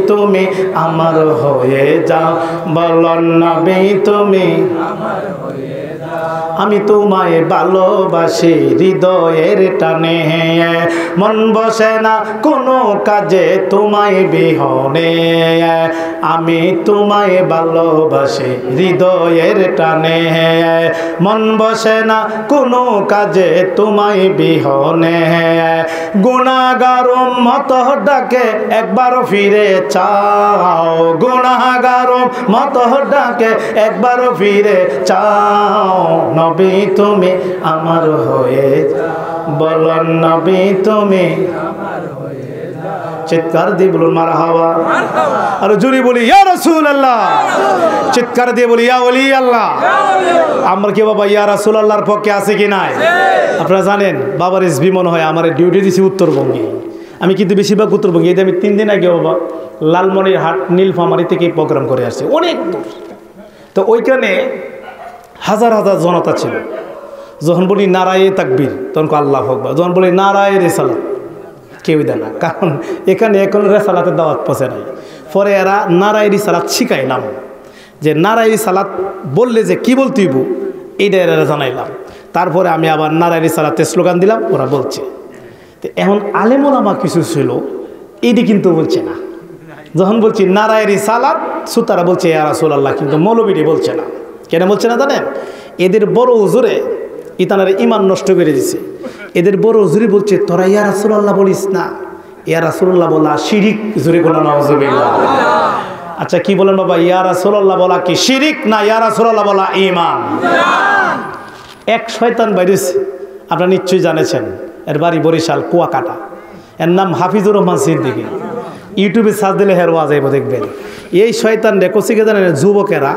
তুমি আমার হয়ে যাও, বলো নবী তুমি আমার হয়ে যাও। আমি তোমায় ভালোবাসি হৃদয়ের টানে, মন বসে না কোনো কাজে তোমায় বিহনে। আমি তোমায় ভালোবাসি হৃদয়ের টানে, মন বসে না কোনো কাজে তোমায় বিহনে। গুনাহগার উম্মত ডাকে একবার ফিরে চাও, গুনাহগার উম্মত ডাকে একবার ফিরে চাও। নবী তুমি আমার হয়ে যাও, বলো নবী তুমি আমার হয়ে যাও। চিৎকার দিয়ে বলুন মারহাবা, আর জোরে বলি ইয়া রাসূলুল্লাহ, চিৎকার দিয়ে বলি ইয়া ওলি আল্লাহ। আমরা কি বাবা ইয়া রাসূলুল্লাহর পক্ষে আছে কি নাই? আপনারা জানেন বাবার এসবি মনে হয় আমার ডিউটি দিছি উত্তরবঙ্গে, আমি কিন্তু বেশিরভাগ উত্তরবঙ্গে। এই যে আমি 3 দিন আগে বাবা লালমনিরহাট নীলফামারী থেকে প্রোগ্রাম করে আসছি, অনেক দূর। তো ওইখানে হাজার হাজার জনতা ছিল। যখন বলি নারায়ে তাকবীর তখন আল্লাহু আকবার, যখন বলি নারায়ে রিসালাত কেউ দেয় না, কারণ এখানে এখন রেসালাতের দাওয়াত পৌঁছে নাই। পরে এরা নারায়ে রিসালাত শিখাইলাম, যে নারায়ে রিসালাত বললে যে কি বলতে হইব এইটা এরা জানাইলাম। তারপরে আমি আবার নারায়ে রিসালাতের স্লোগান দিলাম, ওরা বলছে। তো এখন আলেম ওলামা কিছু ছিল এইটি কিন্তু বলছে না। যখন বলছি নারায়ে রিসালাত সুতারা বলছে ইয়া রাসূলুল্লাহ, কিন্তু মৌলবীটি বলছে না। কেন বলছে না জানেন? এদের বড় হুজুরে ইতানারে ইমান নষ্ট করে দিছে। এদের বড় হুজুরি বলছে তোরা ইয়া রাসূলুল্লাহ বলিস না, ইয়া রাসূলুল্লাহ বলা শিরিক। জোরে বলো নাউজুবিল্লাহ। আচ্ছা কি বলেন বাবা, ইয়া রাসূলুল্লাহ বলা কি শিরিক না ইয়া রাসূলুল্লাহ বলা ঈমান? এক শয়তান বাইরেছে, আপনারা নিশ্চয়ই জানেছেন। এর বাড়ি বরিশাল কুয়াকাটা, এর নাম হাফিজুর রহমান সিদ্দিকী। ইউটিউবে সার্চ দিলে হের ওয়াজ আইব দেখবেন। এই শয়তান রেখেছে কি জানেন? যুবকেরা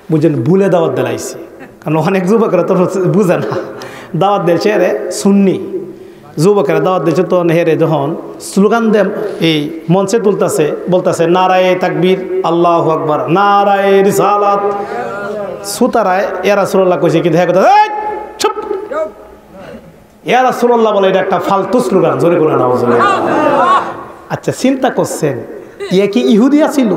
বুঝছেন ভুলে দাওয়াত দিলাইছে, কারণ অনেক যুবকেরা তো বুঝে না। দাওয়াত দিয়েছে রে সুন্নি যুবকেরা দাওয়াত দিয়েছে, তো হেরে যখন স্লোগান দে এই মঞ্চে তুলতেছে, বলতেছে নারায়ে তাকবীর আল্লাহু আকবার, নারায়ে রিসালাত। সুতারায় ইয়া রাসূলুল্লাহ কইছে কি দেখা কথা, চুপ, ইয়া রাসূলুল্লাহ বলে এটা একটা ফালতু স্লোগান। জোরে করে নাউজুবিল্লাহ। আচ্ছা চিন্তা করছেন, ইয়ে কি ইহুদিয়া ছিল,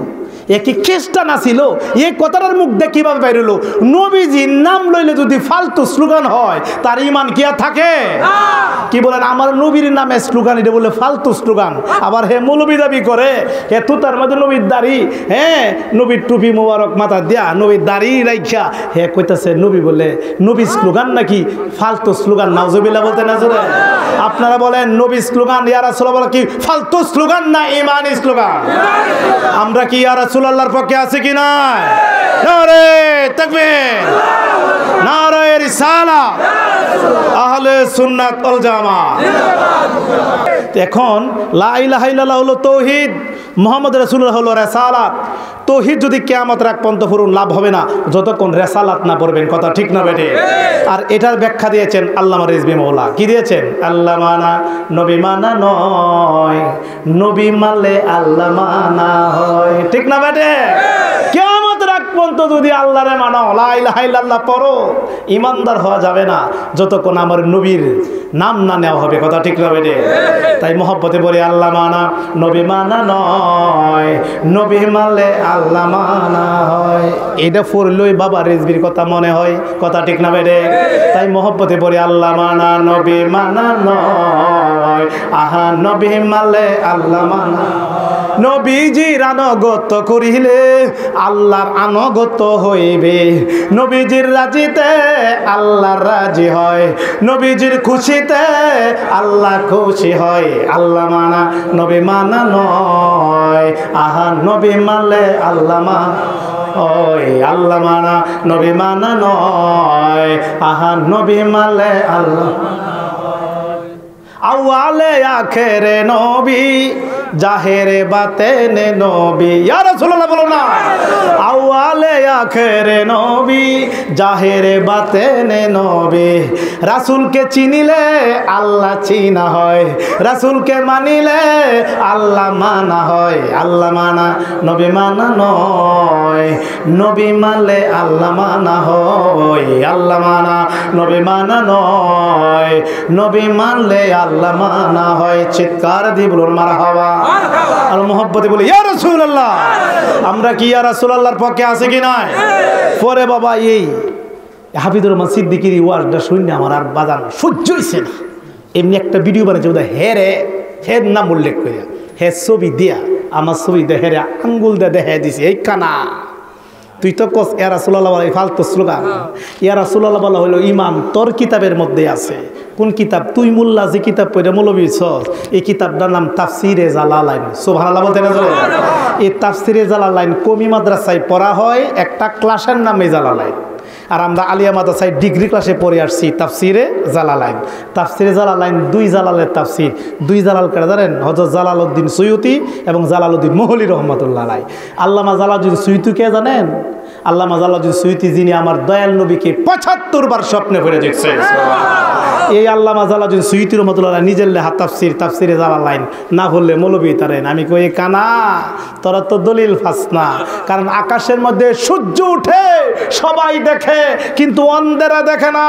এ কি খ্রিস্টান আছিল? এই কথাটার মুখ দিয়ে কিভাবে বাইর হলো? নবীজির নাম লইলে যদি ফালতু স্লোগান হয় তার ইমান কি আর থাকে? কি বলেন, আমার নবীর নামে স্লোগান, এটা বলে ফালতু স্লোগান। আবার হে মৌলবী দাবি করে, হে তুতার মধ্যে নবীর দাড়ি, হ্যাঁ নবীর টুপি মোবারক মাথা দিয়া নবীর দাড়ি রাইখা হে কইতাছে নবী বলে নবী স্লোগান নাকি ফালতু স্লোগান। নাউজুবিল্লাহ বলতে না জোরে? আপনারা বলেন নবী স্লোগান ইয়া রাসূলুল্লাহ বলা কি ফালতু স্লোগান না ঈমানি স্লোগান? আমরা কি ইয়া রাসূলুল্লাহর পক্ষে আছে কি না? নারে তাকবীর, নারায়ে রিসালাত, আহলে সুন্নাত ওয়াল জামাত। এখন লা ইলাহা ইল্লাল্লাহ হলো তৌহিদ, মুহাম্মদ রাসূলুল্লাহ হলো রিসালাত। তৌহিদ যদি কিয়ামত রাত পর্যন্ত পড়ুন লাভ হবে না যতক্ষণ রিসালাত না পড়বেন। কথা ঠিক না বেটে? আর এটার ব্যাখ্যা দিয়েছেন আল্লামা রিজভী মাওলা। কি দিয়েছেন? আল্লাহ মানা নবী মানা নয়, নবী মানলে আল্লাহ মানা হয়। ঠিক না বেটে? কিয়ামত রাত পর্যন্ত যদি আল্লাহরে মানো, লা ইলাহা ইল্লাল্লাহ পড়ো, ইমানদার হওয়া যাবে না যতক্ষণ আমার নবীর নাম না নেওয়া হবে। কথা ঠিক না বেটে? তাই মহব্বতে বলি আল্লাহ মানা নবী মানা নয়, নবী মানলে আল্লাহ মানা হয়। এটা পড়লেই বাবা রিজভির কথা মনে হয়। কথা ঠিক না বেটে? তাই মহব্বতে বলি আল্লাহ মানা নবী মানা নয়, আহা নবী মানলে আল্লাহ মানা। নবীজির আনুগত্য করিলে আল্লাহর আনুগত্য হইবে, নবীজির রাজিতে আল্লাহর রাজি হয়, নবীজির খুশিতে আল্লাহ খুশি হয়। আল্লাহ মানা নবী মানা নয়, আহা নবী মানলে আল্লাহ মানা হয়। আল্লাহ মানা নবী মানা নয়, আহা নবী মানলে আল্লাহ আউয়ালে আখেরে নবী, জাহেরে বাতেনে নবী। ইয়া রাসূলুল্লাহ বলো না। আউয়ালে আখেরে নবী, জাহেরে বাতেনে নবী। রাসূলকে চিনিলে আল্লাহ চিনা হয়, রাসূলকে মানিলে আল্লাহ মানা হয়। আল্লাহ মানা নবী মানা নয়, নবী মানলে আল্লাহ মানা হয়। আল্লাহ মানা নবী মানা নয়, নবী মানলে আল্লাহ মানা হয়। চিৎকার দিয়ে বলুন মারহাবা। আর মোহব্বতে বলি ইয়া রাসূলুল্লাহ। আমরা কি ইয়া রাসূলুল্লাহর পক্ষে আছে কি নাই? পরে বাবা এই হাফিজুর রহমান সিদ্দিকীর ওয়াজটা শুনে আমার আর বাজার সহ্য হইছে না। এমনি একটা ভিডিও বানিয়েছে ওদের হের নাম উল্লেখ করে ছবি দিয়া আমার ছবি দেখে আঙ্গুল দিয়ে দেখে দিছে এই কানা তুই তো কস ইয়া রাসূলুল্লাহ বলা ফালতু স্লোগান। ইয়া রাসূলুল্লাহ বলা হলো ইমান তোর কিতাবের মধ্যে আছে। কোন কিতাব? তুই মোল্লা যে কিতাব পড়ে মৌলবী ছস, এই কিতাবটার নাম তাফসিরে জালালাইন। সুবহানাল্লাহ বলতে না? এই তাফসিরে জালালাইন কমি মাদ্রাসায় পড়া হয়, একটা ক্লাসের নামে জালালাইন। আর আমরা আলিয়া মাদ্রাসায় ডিগ্রি ক্লাসে পড়ে আসছি তাফসিরে জালালাইন। তাফসিরে জালালাইন দুই জালালের তাফসির। দুই জালাল কারা জানেন? হযরত জালালউদ্দিন সুয়ুতি এবং জালালউদ্দিন মোহলি রহমাতুল্লাহ আলাইহি। আল্লামা জালালউদ্দিন সুয়ুতি কে জানেন? আল্লামা জালালউদ্দিন সুয়ুতি যিনি আমার দয়াল নবীকে ৭৫ বার স্বপ্নে পড়ে দেখছেন। এই আল্লামা জালালউদ্দিন সুয়ুতি রহমাতুল্লাহ আলাইহি নিজের লেখা তাফসিরে জালালাইন না বললে মৌলবী তারেন। আমি কই কানা তোরা তো দলিল ফাস না, কারণ আকাশের মধ্যে সূর্য উঠে সবাই দেখে কিন্তু অন্ধেরা দেখে না।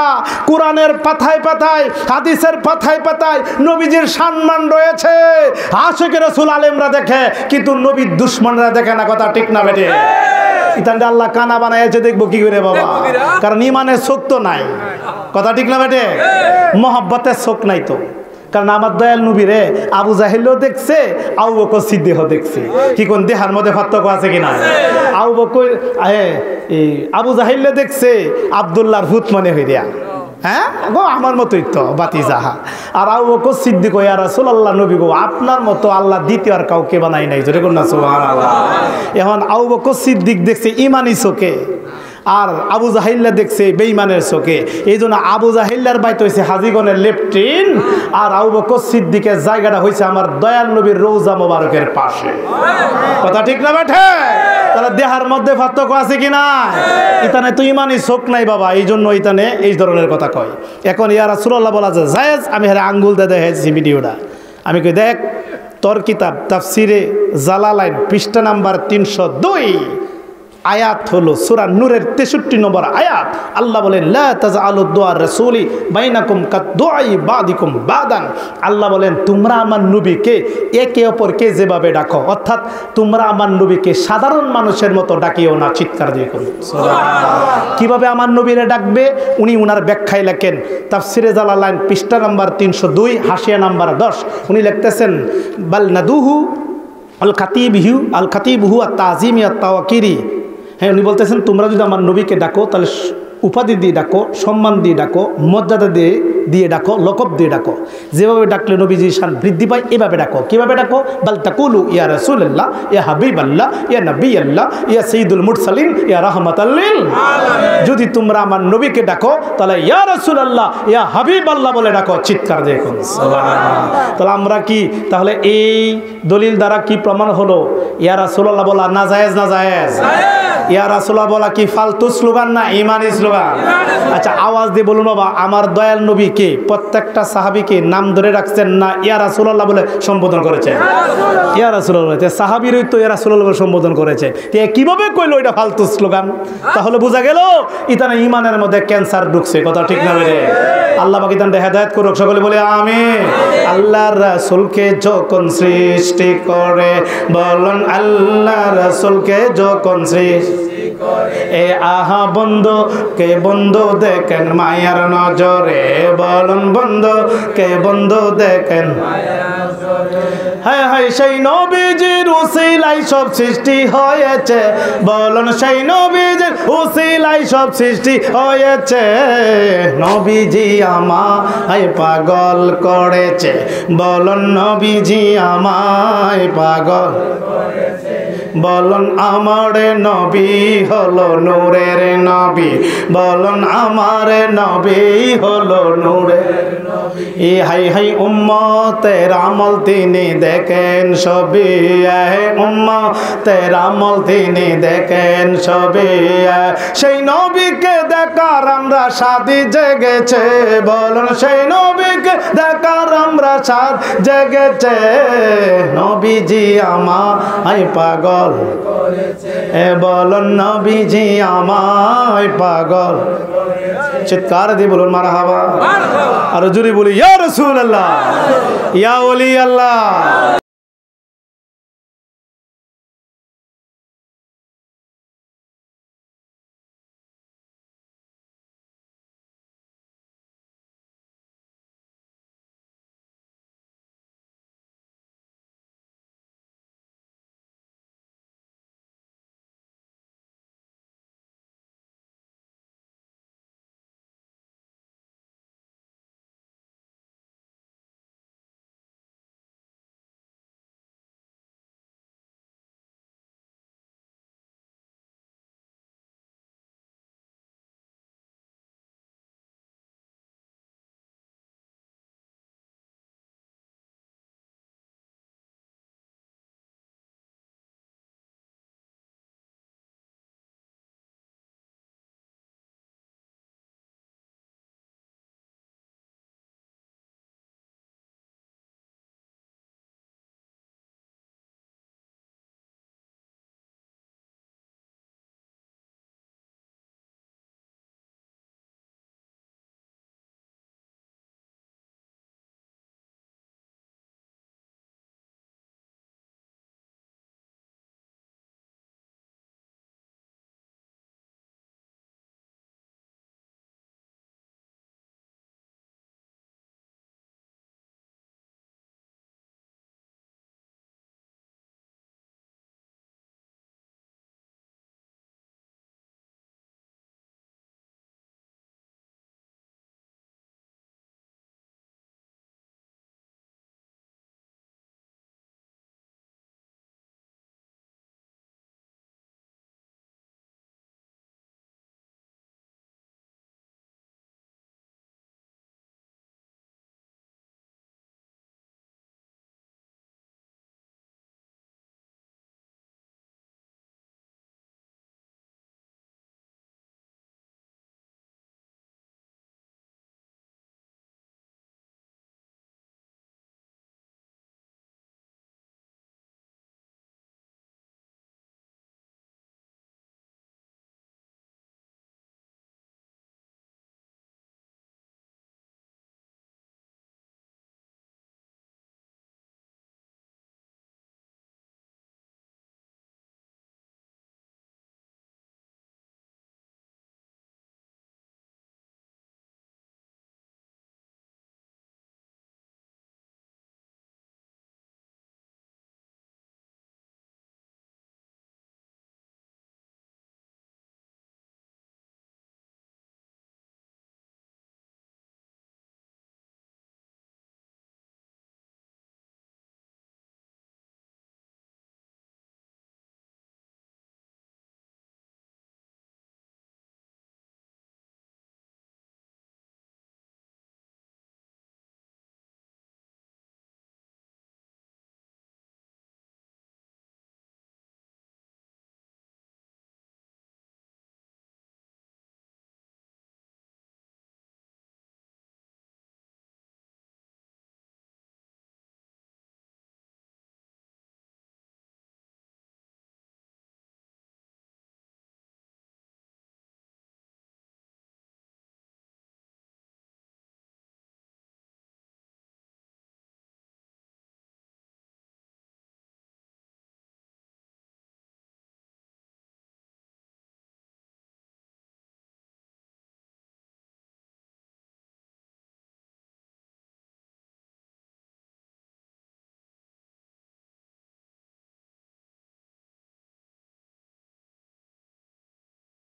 কোরআনের পাতায় পাতায়, হাদিসের পাতায় পাতায় নবীজির সম্মান রয়েছে। আশিক রাসূল আলেমরা দেখে কিন্তু নবীর দুশমনরা দেখে না। কথা ঠিক না বেটে? ইতানটা আল্লাহ কানা বানাইছে, দেখবো কি করে বাবা? কারণ ইমানের চোখ তো নাই। কথা ঠিক না বেটে? মহব্বতের চোখ নাই তো। কারণ আমার দয়াল নবীরে আবু জাহেলও দেখছে, আবু বকর সিদ্দিকও দেখছে। কি কোন দেহার মধ্যে পার্থক্য আছে কিনা? আবু বকর আবু জাহেলে দেখছে আব্দুল্লাহর ভূত মনে হয়ে দেয়া, হ্যাঁ গো আমার মতোই তো বাতি যাহা। আর আবু বকর সিদ্দিক ইয়া রাসূলুল্লাহ নবী গো আপনার মতো আল্লাহ দ্বিতীয় আর কাউকে বানাই নাই। জোরে কোন না সুবহানাল্লাহ। এখন আবু বকর সিদ্দিক দেখছে ইমানি চোখে, আর আবু জাহিল্লা দেখছে বেঈমানের চোখে। এই জন্য আবু জাহিল্লার বাইত হয়েছে হাজীগণের লেফটিন, আর আবু বকর সিদ্দিকের জায়গাটা হয়েছে আমার দয়াল নবীর রওজা মোবারকের পাশে। কথা ঠিক না বেঠে? তাহলে দেহার মধ্যে পার্থক্য আছে কি না? ইতানে তো ইমানই চোখ নাই বাবা, এই জন্য ইতানে এই ধরনের কথা কয়। এখন ইয়া রাসূলুল্লাহ বলা যায় জায়েজ। আমি হারে আঙ্গুল দিয়ে দেখাইছি ভিডিওটা। আমি কই দেখ তোর কিতাব তাফসিরে জালালাইন পৃষ্ঠা নাম্বার ৩০২ আয়াত হলো সূরা নূরের ৬৩ নম্বর আয়াত। আল্লাহ বলেন লা তাজআলু দুআ রাসূলি বাইনাকুম কাদুআই বাদিকুম বাদান। আল্লাহ বলেন তোমরা আমার নবীকে একে অপরকে যেভাবে ডাকো, অর্থাৎ তোমরা আমার নবীকে সাধারণ মানুষের মতো ডাকিও না। চিৎকার দিয়ে করুন সুবহানাল্লাহ। কিভাবে আমার নবীরে ডাকবে উনি উনার ব্যাখ্যায় লেখেন তাফসিরে জালালাইন পৃষ্ঠা নাম্বার ৩০২ হাসিয়া নাম্বার ১০। উনি লিখতেছেন বাল নাদুহু আল খাতিবহু আত তাযিমি আত তাওয়াকিরি। হ্যাঁ উনি বলতেছেন তোমরা যদি আমার নবীকে ডাকো তাহলে উপাধি দিয়ে ডাকো, সম্মান দিয়ে ডাকো, মর্যাদা দিয়ে ডাকো, লকব দিয়ে ডাকো। যেভাবে ডাকলে নবীজির শান বৃদ্ধি পায় এভাবে ডাকো। কীভাবে ডাকো? বাল তাকুলু ইয়া রাসূলুল্লাহ, ইয়া হাবিবাল্লাহ, ইয়া নবিয়াল্লাহ, ইয়া সাইয়্যিদুল মুরসালিন, ইয়া রাহমাতাল লিল আলামিন। যদি তোমরা আমার নবীকে ডাকো তাহলে ইয়া রাসূলুল্লাহ, ইয়া হাবিবাল্লাহ বলে ডাকো। চিৎকার দিয়ে কোন সুবহানাল্লাহ। তাহলে আমরা কি তাহলে এই দলিল দ্বারা কি প্রমাণ হলো ইয়া রাসূলুল্লাহ বলা না জায়েজ? না জায়েজ? ইয়া রাসূলুল্লাহ বলা কি ফালতু স্লোগান না ইমানি স্লোগান? আচ্ছা আওয়াজ দিয়ে বলুন বাবা, আমার দয়াল নবীকে প্রত্যেকটা সাহাবীকে নাম ধরে রাখছেন না ইয়া রাসূলুল্লাহ বলে সম্বোধন করেছে? ইয়া রাসূলুল্লাহ। সাহাবীরই তো ইয়া রাসূলুল্লাহ বলে সম্বোধন করেছে। কিভাবে কইলো এটা ফালতু স্লোগান? তাহলে বোঝা গেল ইতানে ইমানের মধ্যে ক্যান্সার ঢুকছে। কথা ঠিক না বেরে? আল্লাহ পাক ইতানে হেদায়েত করুক। সকলে বলে আমিন। আল্লাহর রাসূলকে যখন সৃষ্টি করে বলুন আল্লাহ রাসূলকে যখন সৃষ্টি করে এ আহা বন্ধু কে বন্ধু দেখেন মায়ার নজরে বলুন বন্ধু কে বন্ধু দেখেন মায়ার নজরে। হ্যাঁ হ্যাঁ সেই নবীজির উসিলায় সব সৃষ্টি হয়েছে বলুন সেই নবীজির উসিলায় সব সৃষ্টি হয়েছে। নবীজি আমায় পাগল করেছে বলুন নবীজি আমায় পাগল করেছে বলুন আমার নবী হলো নূরের নবী বলুন আমার নবী হলো নূরের নবী। এ হাই হাই উম্মতের আমল তিনি দেখেন সবই, উম্মতের আমল তিনি দেখেন সবই। সেই নবীকে দেখার আমরা সাথী জেগেছে বলুন সেই নবীকে দেখার আমরা সাথ জেগেছে। নবীজি আমায় পাগল এ বলুন নবীজি আমায় পাগল, চিৎকার দিয়ে বলুন মারহাবা। আর জোরে বলি ইয়া রাসূলুল্লাহ, ইয়া ওলি আল্লাহ।